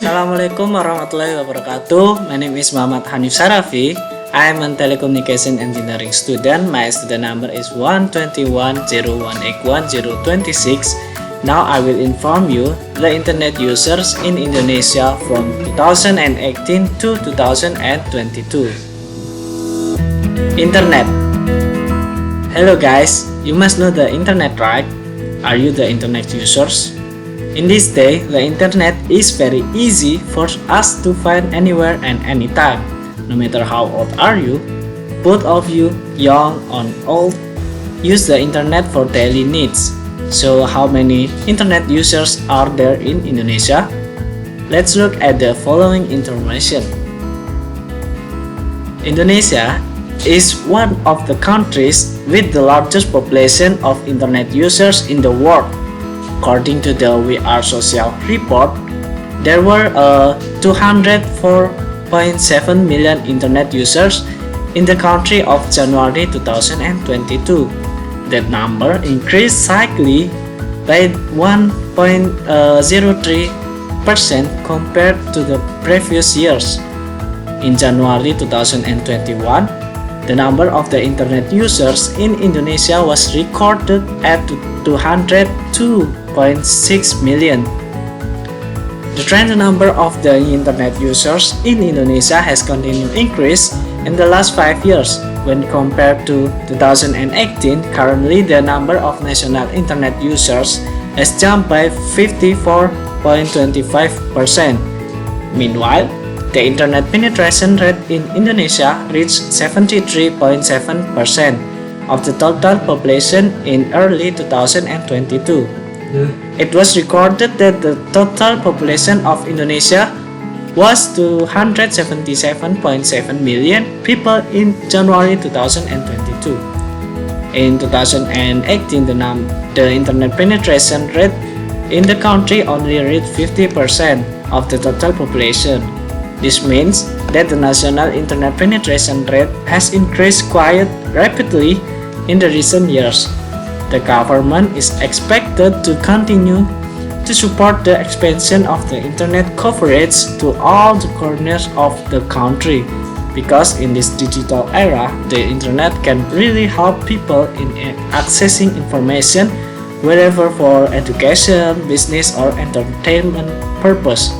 Assalamualaikum warahmatullahi wabarakatuh. My name is Muhammad Hanif Sarafi. I am a telecommunication engineering student. My student number is 12101811026. Now I will inform you the internet users in Indonesia from 2018 to 2022. Internet. Hello guys, you must know the internet, right? Are you the internet users? In this day, the internet is very easy for us to find anywhere and anytime. No matter how old are you, both of you, young or old, use the internet for daily needs. So how many internet users are there in Indonesia? Let's look at the following information. Indonesia is one of the countries with the largest population of internet users in the world. According to the We Are Social report, there were 204.7 million internet users in the country of January 2022. That number increased slightly by 1.03% compared to the previous years. In January 2021, the number of the internet users in Indonesia was recorded at 202.6 million. The trend number of the internet users in Indonesia has continued increase in the last 5 years. When compared to 2018, currently the number of national internet users has jumped by 54.25%. Meanwhile, the internet penetration rate in Indonesia reached 73.7% of the total population in early 2022. It was recorded that the total population of Indonesia was 277.7 million people in January 2022. In 2018, the internet penetration rate in the country only reached 50% of the total population. This means that the national internet penetration rate has increased quite rapidly in the recent years. The government is expected to continue to support the expansion of the internet coverage to all the corners of the country, because in this digital era, the internet can really help people in accessing information wherever for education, business or entertainment purpose.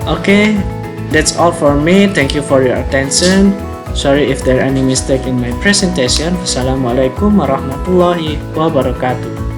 Okay, that's all for me. Thank you for your attention. Sorry if there are any mistake in my presentation. Wassalamualaikum warahmatullahi wabarakatuh.